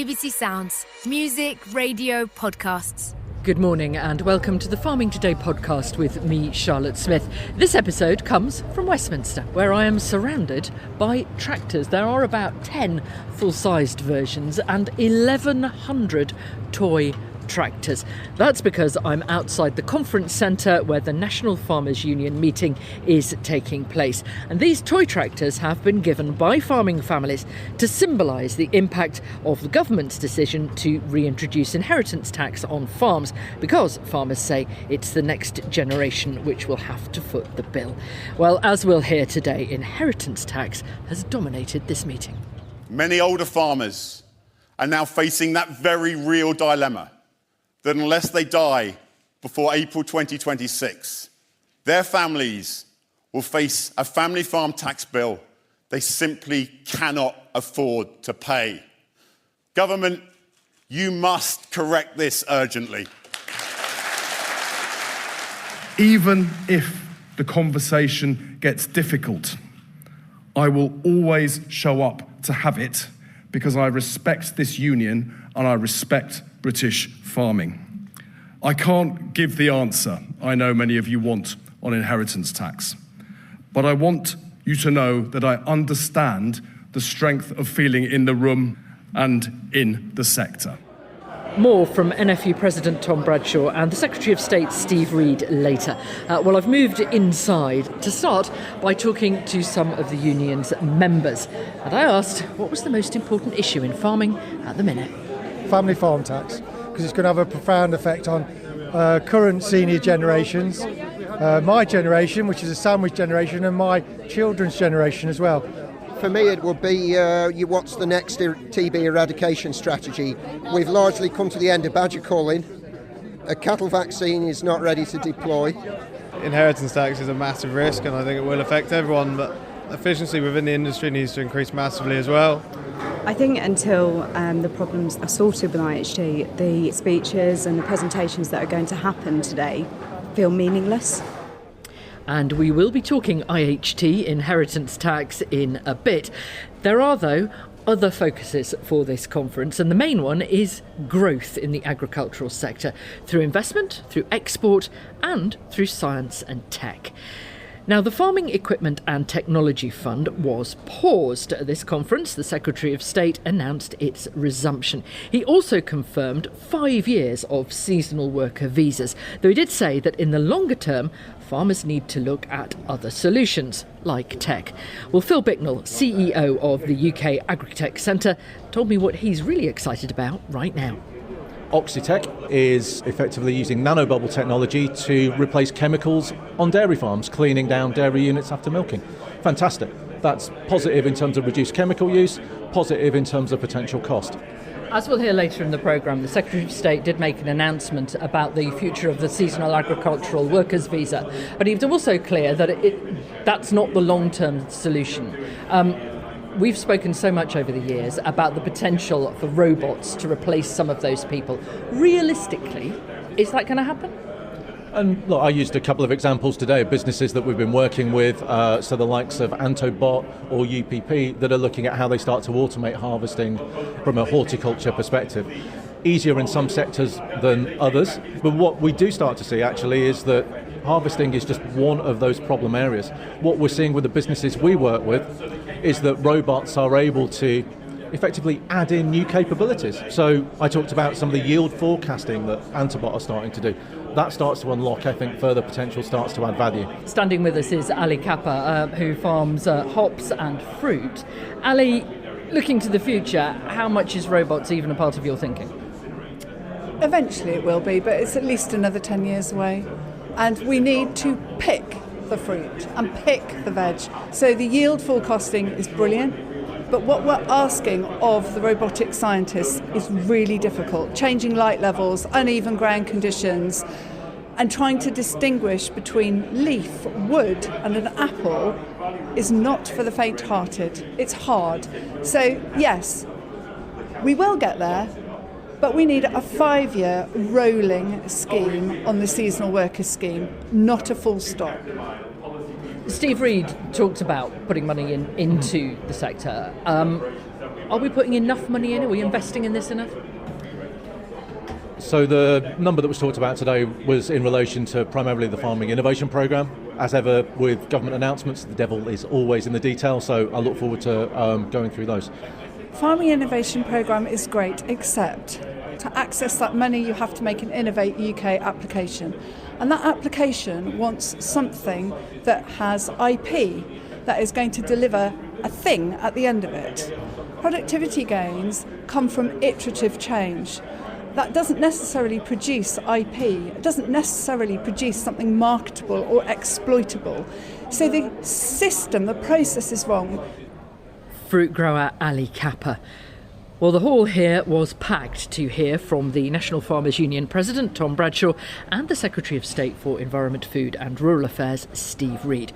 BBC Sounds. Music, radio, podcasts. Good morning and welcome to the Farming Today podcast with me, Charlotte Smith. This episode comes from Westminster, where I am surrounded by tractors. There are about 10 full-sized versions and 1,100 toy tractors. That's because I'm outside the conference centre where the National Farmers Union meeting is taking place. And these toy tractors have been given by farming families to symbolise the impact of the government's decision to reintroduce inheritance tax on farms, because farmers say it's the next generation which will have to foot the bill. Well, as we'll hear today, inheritance tax has dominated this meeting. Many older farmers are now facing that very real dilemma that unless they die before April 2026, their families will face a family farm tax bill they simply cannot afford to pay. Government, you must correct this urgently. Even if the conversation gets difficult, I will always show up to have it because I respect this union and I respect British farming. I can't give the answer I know many of you want on inheritance tax, but I want you to know that I understand the strength of feeling in the room and in the sector. More from NFU President Tom Bradshaw and the Secretary of State Steve Reed later. Well, I've moved inside to start by talking to some of the union's members. And I asked, what was the most important issue in farming at the minute? Family farm tax, because it's going to have a profound effect on current senior generations, my generation, which is a sandwich generation, and my children's generation as well. For me, it will be what's the next TB eradication strategy. We've largely come to the end of badger culling. A cattle vaccine is not ready to deploy. Inheritance tax is a massive risk, and I think it will affect everyone, but efficiency within the industry needs to increase massively as well. I think until the problems are sorted with IHT, the speeches and the presentations that are going to happen today feel meaningless. And we will be talking IHT, inheritance tax, in a bit. There are, though, other focuses for this conference, and the main one is growth in the agricultural sector through investment, through export and through science and tech. Now, the Farming Equipment and Technology Fund was paused at this conference. The Secretary of State announced its resumption. He also confirmed 5 years of seasonal worker visas, though he did say that in the longer term, farmers need to look at other solutions, like tech. Well, Phil Bicknell, CEO of the UK Agritech Centre, told me what he's really excited about right now. Oxitec is effectively using nanobubble technology to replace chemicals on dairy farms, cleaning down dairy units after milking. Fantastic. That's positive in terms of reduced chemical use, positive in terms of potential cost. As we'll hear later in the programme, the Secretary of State did make an announcement about the future of the seasonal agricultural workers visa, but he was also clear that that's not the long-term solution. We've spoken so much over the years about the potential for robots to replace some of those people. Realistically, is that going to happen? And look, I used a couple of examples today of businesses that we've been working with, so the likes of Antobot or UPP, that are looking at how they start to automate harvesting from a horticulture perspective. Easier in some sectors than others, but what we do start to see actually is that harvesting is just one of those problem areas. What we're seeing with the businesses we work with is that robots are able to effectively add in new capabilities. So I talked about some of the yield forecasting that Antobot are starting to do. That starts to unlock, I think, further potential, starts to add value. Standing with us is Ali Kappa, who farms hops and fruit. Ali, looking to the future, how much is robots even a part of your thinking? Eventually it will be, but it's at least another 10 years away. And we need to pick the fruit and pick the veg. So the yield forecasting is brilliant, but what we're asking of the robotic scientists is really difficult. Changing light levels, uneven ground conditions, and trying to distinguish between leaf, wood and an apple is not for the faint-hearted. It's hard. So yes, we will get there, but we need a 5-year rolling scheme on the seasonal workers scheme, not a full stop. Steve Reed talked about putting money into the sector. Are we putting enough money in? Are we investing in this enough? So the number that was talked about today was in relation to primarily the Farming Innovation Programme. As ever with government announcements, the devil is always in the detail, so I look forward to going through those. Farming Innovation Programme is great, except to access that money you have to make an Innovate UK application. And that application wants something that has IP, that is going to deliver a thing at the end of it. Productivity gains come from iterative change. That doesn't necessarily produce IP, it doesn't necessarily produce something marketable or exploitable. So the system, the process is wrong. Fruit grower Ali Kappa. Well, the hall here was packed to hear from the National Farmers Union President, Tom Bradshaw, and the Secretary of State for Environment, Food and Rural Affairs, Steve Reed.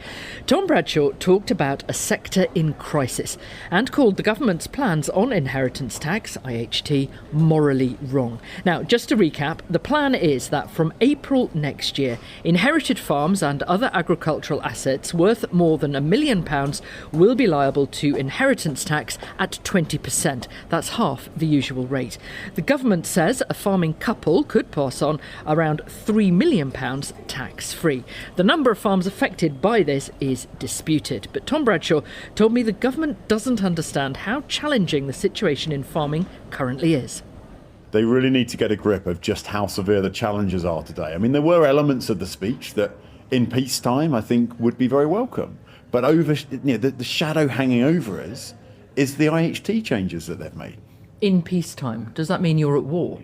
Tom Bradshaw talked about a sector in crisis and called the government's plans on inheritance tax, IHT, morally wrong. Now, just to recap, the plan is that from April next year, inherited farms and other agricultural assets worth more than £1 million will be liable to inheritance tax at 20%. That's half the usual rate. The government says a farming couple could pass on around £3 million tax-free. The number of farms affected by this is disputed, but Tom Bradshaw told me the government doesn't understand how challenging the situation in farming currently is. They really need to get a grip of just how severe the challenges are today. I mean, there were elements of the speech that in peacetime I think would be very welcome, but the shadow hanging over us is the IHT changes that they've made. In peacetime, does that mean you're at war?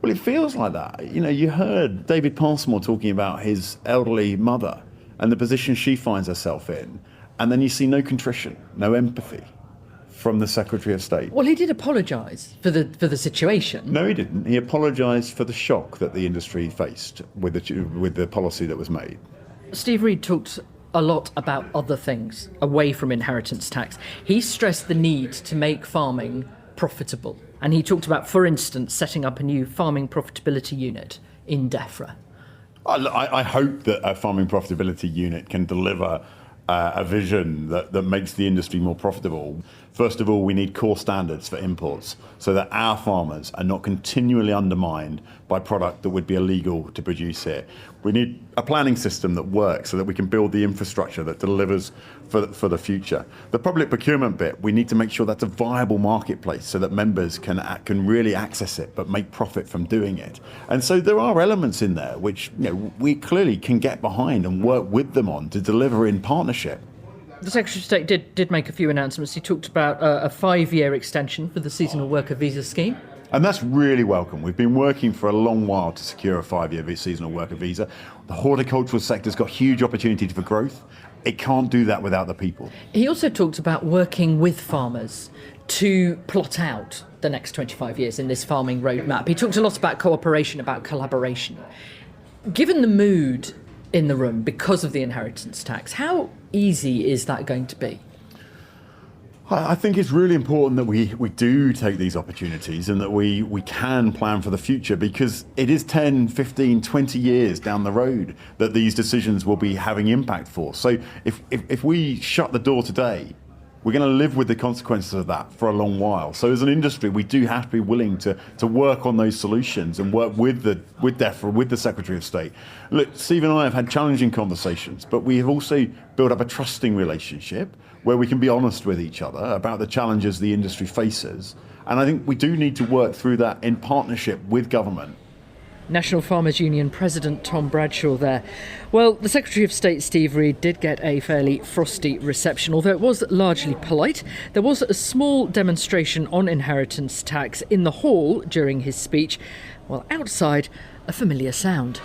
Well, it feels like that. You heard David Passmore talking about his elderly mother and the position she finds herself in, and then you see no contrition, no empathy from the Secretary of State. Well, he did apologise for the situation. No, he didn't. He apologised for the shock that the industry faced with the policy that was made. Steve Reed talked a lot about other things away from inheritance tax. He stressed the need to make farming profitable. And he talked about, for instance, setting up a new Farming Profitability Unit in DEFRA. I hope that a Farming Profitability Unit can deliver a vision that makes the industry more profitable. First of all, we need core standards for imports so that our farmers are not continually undermined by product that would be illegal to produce here. We need a planning system that works so that we can build the infrastructure that delivers for the future. The public procurement bit, we need to make sure that's a viable marketplace so that members can really access it but make profit from doing it. And so there are elements in there which we clearly can get behind and work with them on to deliver in partnership. The Secretary of State did make a few announcements. He talked about a 5-year extension for the seasonal worker visa scheme. And that's really welcome. We've been working for a long while to secure a 5-year seasonal worker visa. The horticultural sector's got huge opportunity for growth. It can't do that without the people. He also talked about working with farmers to plot out the next 25 years in this farming roadmap. He talked a lot about cooperation, about collaboration. Given the mood in the room because of the inheritance tax, how easy is that going to be? I think it's really important that we do take these opportunities and that we can plan for the future, because it is 10, 15, 20 years down the road that these decisions will be having impact for. So if we shut the door today, we're going to live with the consequences of that for a long while. So as an industry, we do have to be willing to work on those solutions and work with DEFRA, with the Secretary of State. Look, Steve and I have had challenging conversations, but we have also built up a trusting relationship where we can be honest with each other about the challenges the industry faces. And I think we do need to work through that in partnership with government. National Farmers Union President Tom Bradshaw there. Well, the Secretary of State Steve Reed did get a fairly frosty reception, although it was largely polite. There was a small demonstration on inheritance tax in the hall during his speech, while outside, a familiar sound.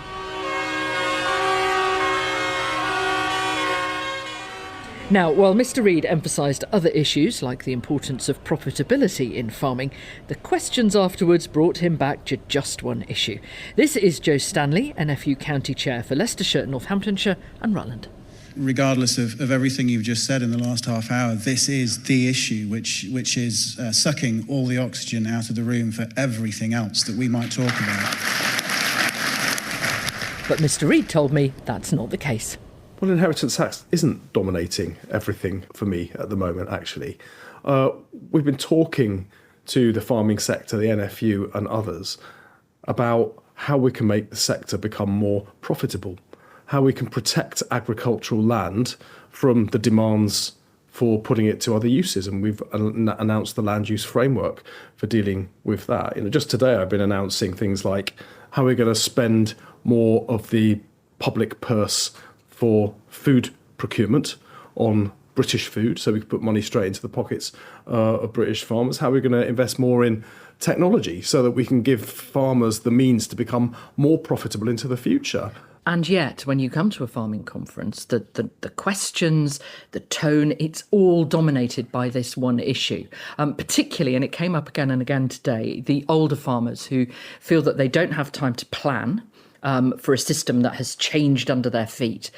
Now, while Mr. Reed emphasised other issues like the importance of profitability in farming, the questions afterwards brought him back to just one issue. This is Joe Stanley, NFU County Chair for Leicestershire, Northamptonshire and Rutland. Regardless of everything you've just said in the last half hour, this is the issue which is sucking all the oxygen out of the room for everything else that we might talk about. But Mr. Reed told me that's not the case. Well, inheritance tax isn't dominating everything for me at the moment, actually. we've been talking to the farming sector, the NFU and others, about how we can make the sector become more profitable, how we can protect agricultural land from the demands for putting it to other uses. And we've announced the land use framework for dealing with that. Just today I've been announcing things like how we're going to spend more of the public purse for food procurement on British food, so we can put money straight into the pockets of British farmers, how we're going to invest more in technology so that we can give farmers the means to become more profitable into the future. And yet, when you come to a farming conference, the questions, the tone, it's all dominated by this one issue. Particularly, and it came up again and again today, the older farmers who feel that they don't have time to plan for a system that has changed under their feet.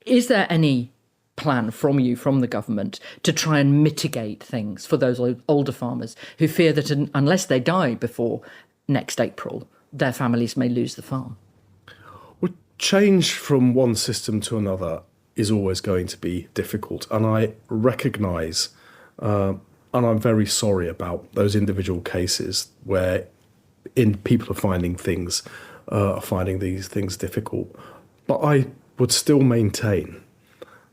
Is there any plan from you, from the government, to try and mitigate things for those older farmers who fear that unless they die before next April, their families may lose the farm? Well, change from one system to another is always going to be difficult. And I recognise, and I'm very sorry about those individual cases where people are finding these things difficult. But I would still maintain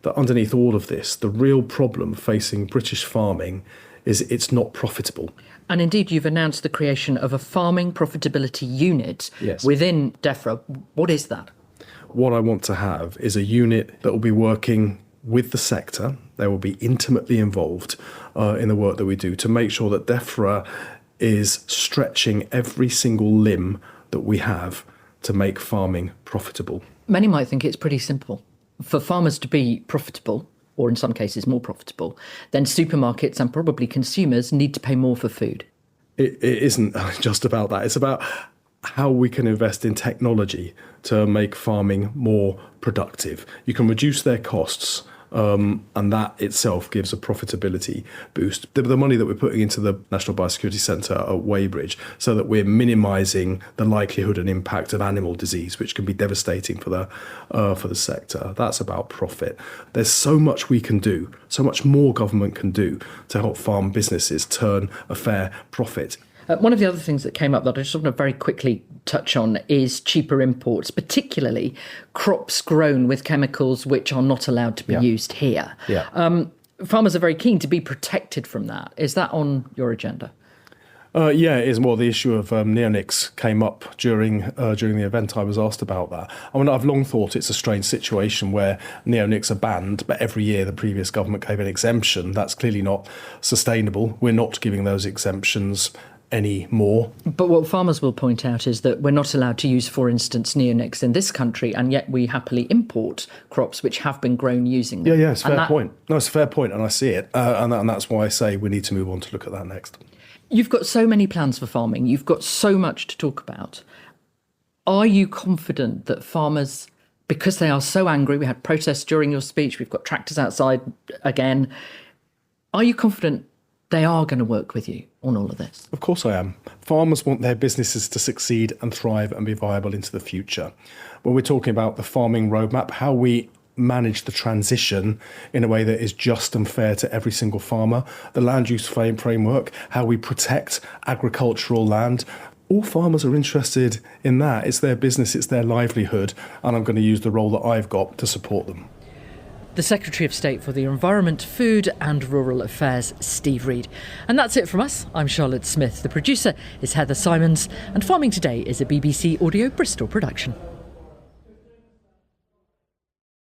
that underneath all of this, the real problem facing British farming is it's not profitable. And indeed, you've announced the creation of a Farming Profitability Unit within DEFRA. What is that? What I want to have is a unit that will be working with the sector. They will be intimately involved in the work that we do to make sure that DEFRA is stretching every single limb that we have to make farming profitable. Many might think it's pretty simple. For farmers to be profitable, or in some cases more profitable, then supermarkets and probably consumers need to pay more for food. It isn't just about that. It's about how we can invest in technology to make farming more productive. You can reduce their costs, and that itself gives a profitability boost. The money that we're putting into the National Biosecurity Centre at Weybridge, so that we're minimising the likelihood and impact of animal disease, which can be devastating for the sector. That's about profit. There's so much we can do, so much more government can do to help farm businesses turn a fair profit. One of the other things that came up that I just want to very quickly touch on is cheaper imports, particularly crops grown with chemicals which are not allowed to be used here. Farmers are very keen to be protected from that. Is that on your agenda? Yeah, it is. Well, the issue of neonics came up during the event. I was asked about that. I mean, I've long thought it's a strange situation where neonics are banned, but every year the previous government gave an exemption. That's clearly not sustainable. We're not giving those exemptions anymore. But what farmers will point out is that we're not allowed to use, for instance, neonics in this country, and yet we happily import crops which have been grown using them. Yeah, it's a fair point. No, it's a fair point, and I see it. And that's why I say we need to move on to look at that next. You've got so many plans for farming. You've got so much to talk about. Are you confident that farmers, because they are so angry, we had protests during your speech, we've got tractors outside again, are you confident they are going to work with you on all of this? Of course I am. Farmers want their businesses to succeed and thrive and be viable into the future. When we're talking about the farming roadmap, how we manage the transition in a way that is just and fair to every single farmer, the land use framework, how we protect agricultural land, all farmers are interested in that. It's their business, it's their livelihood, and I'm going to use the role that I've got to support them. The Secretary of State for the Environment, Food and Rural Affairs, Steve Reed. And that's it from us. I'm Charlotte Smith. The producer is Heather Simons. And Farming Today is a BBC Audio Bristol production.